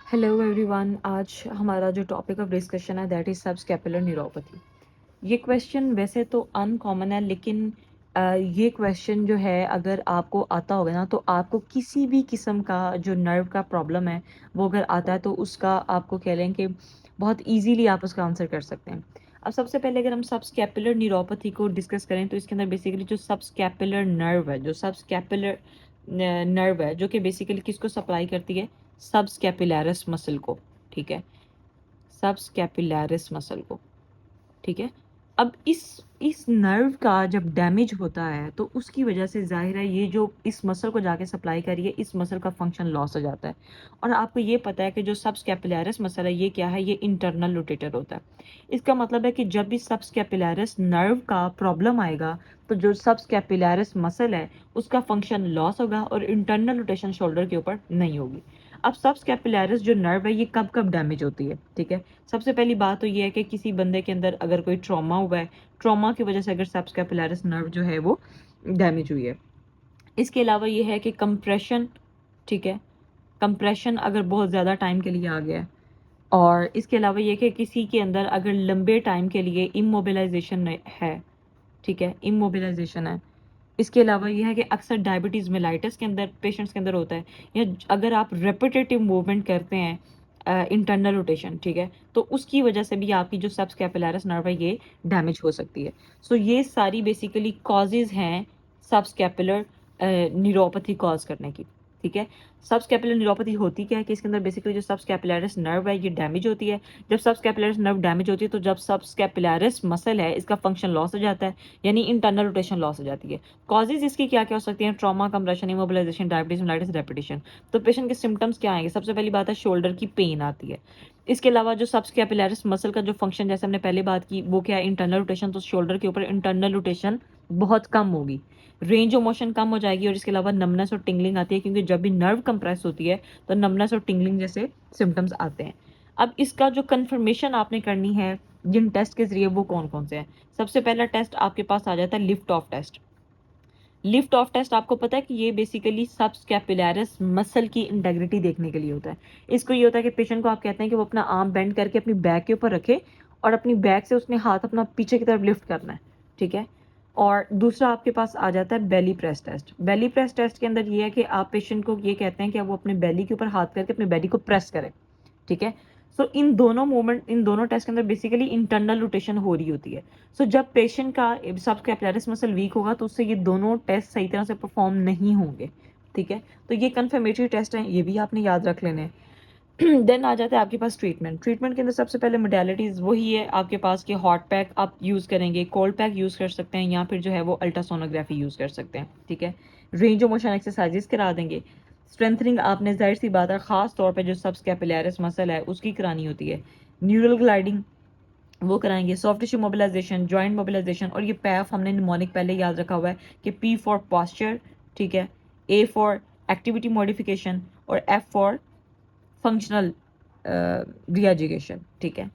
Hello everyone. आज हमारा जो टॉपिक ऑफ डिस्कशन है दैट इज सबस्कैपुलर न्यूरोपैथी। ये क्वेश्चन वैसे तो अनकॉमन है, लेकिन ये क्वेश्चन जो है अगर आपको आता होगा ना, तो आपको किसी भी किस्म का जो नर्व का प्रॉब्लम है वो अगर आता है तो उसका आपको कह लें कि बहुत इजीली आप उसका आंसर कर सकते हैं। अब सबसे पहले अगर हम सबस्कैपुलर न्यूरोपैथी को डिस्कस करें तो इसके अंदर बेसिकली जो सबस्कैपुलर नर्व है, जो सबस्कैपुलर नर्व है, जो कि बेसिकली किसको सप्लाई करती है, सबस्कैपुलैरिस मसल को। ठीक है, सबस्कैपुलैरिस मसल को। ठीक है। अब इस नर्व का जब डैमेज होता है तो उसकी वजह से जाहिर है ये जो इस मसल को जाके सप्लाई कर रही है, इस मसल का फंक्शन लॉस हो जाता है। और आपको ये पता है कि जो सबस्कैपुलैरिस मसल है ये क्या है, ये इंटरनल रोटेटर होता है। इसका मतलब है कि जब भी सबस्कैपुलैरिस नर्व का प्रॉब्लम आएगा तो जो सबस्कैपुलैरिस मसल है उसका फंक्शन लॉस होगा और इंटरनल रोटेशन शोल्डर के ऊपर नहीं होगी। अब सबस्कैपुलैरिस जो नर्व है ये कब कब डैमेज होती है, ठीक है। सबसे पहली बात तो ये है कि किसी बंदे के अंदर अगर कोई ट्रॉमा हुआ है, ट्रॉमा की वजह से अगर सबस्कैपुलैरिस नर्व जो है वो डैमेज हुई है। इसके अलावा ये है कि कंप्रेशन, ठीक है, कंप्रेशन अगर बहुत ज़्यादा टाइम के लिए आ गया है। और इसके अलावा ये कि किसी के अंदर अगर लंबे टाइम के लिए इमोबिलाइजेशन है, ठीक है, इमोबिलाइजेशन है। इसके अलावा यह है कि अक्सर डायबिटीज़ मेलाइटिस के अंदर पेशेंट्स के अंदर होता है, या अगर आप रेपिटेटिव मूवमेंट करते हैं इंटरनल रोटेशन, ठीक है, तो उसकी वजह से भी आपकी जो सबस्कैपुलैरिस नर्व है ये डैमेज हो सकती है। सो ये सारी बेसिकली कॉजेज़ हैं सबस्कैपुलर न्यूरोपैथी कॉज करने की। ठीक है, सबस्कैपुलर न्यूरोपैथी होती क्या है कि इसके अंदर बेसिकली जो सबस्कैपुलैरिस नर्व है ये डैमेज होती है। जब सबस्कैपुलैरिस नर्व डैमेज होती है तो जब सबस्कैपुलैरिस मसल है इसका फंक्शन लॉस हो जाता है, यानी इंटरनल रोटेशन लॉस हो जाती है। कॉजेज इसकी क्या क्या हो सकती हैं, trauma, compression, immobilization, diabetes mellitus, repetition. तो पेशेंट के सिम्टम्स क्या आएंगे, सबसे पहली बात है शोल्डर की पेन आती है। इसके अलावा जो सबस्कैपुलैरिस मसल का जो फंक्शन, जैसे हमने पहले बात की, वो क्या है, इंटरनल रोटेशन। तो शोल्डर के ऊपर इंटरनल रोटेशन बहुत कम होगी, रेंज ऑफ मोशन कम हो जाएगी। और इसके अलावा नमनेस और टिंगलिंग आती है, क्योंकि जब भी नर्व कंप्रेस होती है तो नमनेस और टिंगलिंग जैसे सिम्टम्स आते हैं। अब इसका जो कंफर्मेशन आपने करनी है जिन टेस्ट के जरिए, वो कौन कौन से हैं। सबसे पहला टेस्ट आपके पास आ जाता है lift off test. Lift off test आपको पता है कि ये बेसिकली सबस्कैपुलैरिस मसल की इंटेग्रिटी देखने के लिए होता है। इसको ये होता है कि पेशेंट को आप कहते हैं कि वो अपना आर्म बेंड करके अपनी बैक के ऊपर रखे और अपनी बैक से उसने हाथ अपना पीछे की तरफ लिफ्ट करना है, ठीक है। और दूसरा आपके पास आ जाता है बेली प्रेस टेस्ट। बेली प्रेस टेस्ट के अंदर ये है कि आप पेशेंट को ये कहते हैं कि वो अपने बेली के ऊपर हाथ करके अपने बेली को प्रेस करें, ठीक है। सो इन दोनों मूवमेंट, इन दोनों टेस्ट के अंदर बेसिकली इंटरनल रोटेशन हो रही होती है। सो जब पेशेंट का सबस्कैपुलैरिस मसल वीक होगा तो उससे ये दोनों टेस्ट सही तरह से परफॉर्म नहीं होंगे, ठीक है। तो ये कंफर्मेटरी टेस्ट हैं, ये भी आपने याद रख लेने हैं। देन आ जाता है आपके पास ट्रीटमेंट। ट्रीटमेंट के अंदर सबसे पहले मोडेलिटीज़ वही है आपके पास कि हॉट पैक आप यूज़ करेंगे, कोल्ड पैक यूज़ कर सकते हैं, या फिर जो है वो अल्ट्रासोनोग्राफी यूज़ कर सकते हैं, ठीक है। रेंज ऑफ मोशन एक्सरसाइजेस करा देंगे। स्ट्रेंथनिंग आपने जाहिर सी बात है ख़ास तौर पे जो सबस्कैपुलैरिस मसल है उसकी करानी होती है। न्यूरल ग्लाइडिंग वो कराएंगे, soft tissue mobilization, joint mobilization. और ये पैफ हमने निमोनिक पहले याद रखा हुआ है कि पी फॉर पॉस्चर, ठीक है, ए फॉर एक्टिविटी मॉडिफिकेशन और एफ फॉर फंक्शनल रीएजुकेशन, ठीक है।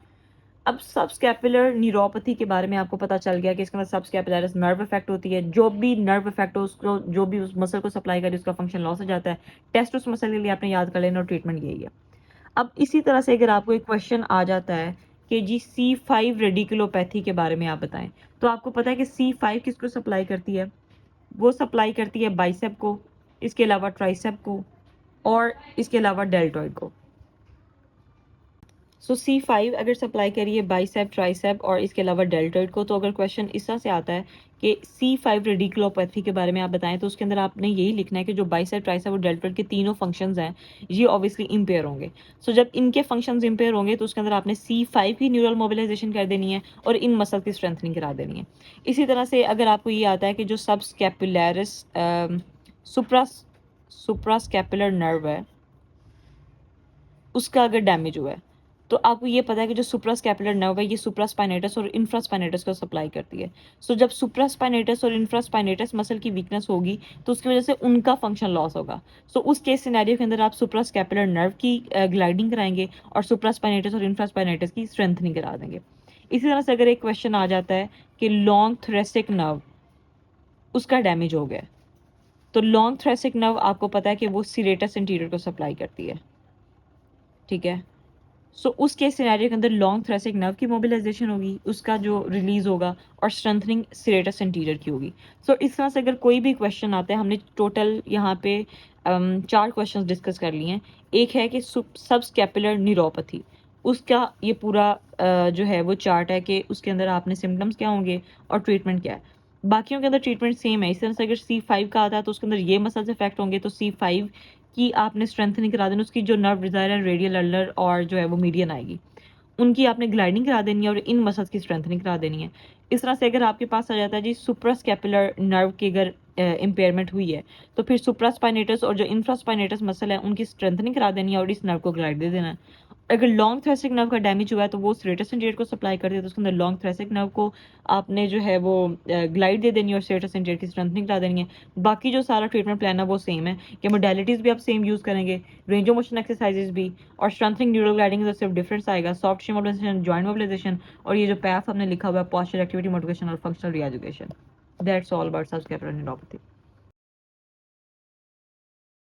अब सबस्कैपुलर न्यूरोपैथी के बारे में आपको पता चल गया कि इसके अंदर सबस्कैपुलैरिस नर्व इफेक्ट होती है। जो भी नर्व इफेक्ट हो उसको, जो भी उस मसल को सप्लाई करे उसका फंक्शन लॉस हो जाता है। टेस्ट उस मसल के लिए आपने याद कर लेना और ट्रीटमेंट यही है। अब इसी तरह से अगर आपको एक क्वेश्चन आ जाता है कि जी C5 रेडिकुलोपैथी के बारे में आप बताएं, तो आपको पता है कि C5 किसको सप्लाई करती है, वो सप्लाई करती है बाइसेप को, इसके अलावा ट्राइसेप को, और इसके अलावा डेल्टॉइड को। सो C5 अगर सप्लाई करिए बाइसेप, ट्राइसेप और इसके अलावा डेल्टॉइड को, तो अगर क्वेश्चन इस तरह से आता है कि C5 रेडिकुलोपैथी के बारे में आप बताएं, तो उसके अंदर आपने यही लिखना है कि जो बाइसेप, ट्राइसेप और डेल्टॉइड के तीनों फंक्शंस हैं ये ऑब्वियसली इम्पेयर होंगे। सो जब इनके फंक्शंस इम्पेयर होंगे तो उसके अंदर आपने C5 की न्यूरल मोबिलाइजेशन कर देनी है और इन मसल की स्ट्रेंथनिंग करा देनी है। इसी तरह से अगर आपको ये आता है कि जो सबस्कैपुलैरिस सुप्रास्कैपुलर नर्व है उसका अगर डैमेज हुआ है, तो आपको ये पता है कि जो सुप्रास्कैपुलर नर्व है ये सुप्रास्पाइनेटस और इंफ्रास्पाइनेटस को सप्लाई करती है। सो जब सुप्रास्पाइनेटस और इंफ्रास्पाइनेटस मसल की वीकनेस होगी तो उसकी वजह से उनका फंक्शन लॉस होगा। सो उस केस सिनेरियो के अंदर आप सुप्रास्कैपुलर नर्व की ग्लाइडिंग कराएंगे और सुप्रास्पाइनेटस और इंफ्रास्पाइनेटस की स्ट्रेंथनिंग करा देंगे। इसी तरह से अगर एक क्वेश्चन आ जाता है कि लॉन्ग थ्रेसिक नर्व उसका डैमेज हो गया, तो लॉन्ग थ्रेसिक नर्व आपको पता है कि वो सीरेटस इंटीरियर को सप्लाई करती है। ठीक है। सो उस केस सिनेरियो के अंदर लॉन्ग थ्रेसिक नर्व की मोबिलाइजेशन होगी, उसका जो रिलीज होगा, और स्ट्रेंथनिंग सिरेटस एंटीरियर की होगी। सो इस तरह से अगर कोई भी क्वेश्चन आता है, हमने टोटल यहाँ पे 4 क्वेश्चंस डिस्कस कर लिए हैं। एक है कि सबस्कैपुलर न्यूरोपैथी, उसका ये पूरा जो है वो चार्ट है कि उसके अंदर आपने सिम्टम्स क्या होंगे और ट्रीटमेंट क्या है। बाकियों के अंदर ट्रीटमेंट सेम है। इस तरह से अगर C5 का आता है तो उसके अंदर ये मसल्स इफेक्ट होंगे, तो C5 की आपने स्ट्रेंथनिंग करा देनी, उसकी जो नर्व डिजायर है रेडियल अल्नर और जो है वो मीडियन आएगी, उनकी आपने ग्लाइडिंग करा देनी है और इन मसल्स की स्ट्रेंथनिंग करा देनी है। इस तरह से अगर आपके पास आ जाता है जी सुप्रास्कैपुलर नर्व की अगर इम्पेयरमेंट हुई है, तो फिर सुप्रास्पाइनेटस और जो इंफ्रास्पाइनेटस मसल है उनकी स्ट्रेंथनिंग करा देनी है और इस नर्व को ग्लाइड दे देना है। अगर लॉन्ग थ्रेसिक नर्व का डैमेज हुआ है तो वो स्ट्रेटस एंटीरियर को सप्लाई कर दिया, तो उसके अंदर लॉन्ग थ्रेसिक नर्व को आपने जो है वो ग्लाइड दे देनी है और स्ट्रेटस एंटीरियर की स्ट्रेंथनिंग करा देनी है। बाकी जो सारा ट्रीटमेंट प्लान है वो सेम है कि मोडेलिटीज भी आप सेम यूज करेंगे, रेंज ऑफ मोशन एक्सरसाइजेज भी, और स्ट्रेंथनिंग न्यूरल ग्लाइडिंग सिर्फ डिफरेंस आएगा, soft tissue mobilization, joint mobilization, और ये जो पैफ हमने लिखा हुआ है पोस्चर एक्टिविटी मोटिवेशन और functional reeducation. That's all about subscapular neuropathy.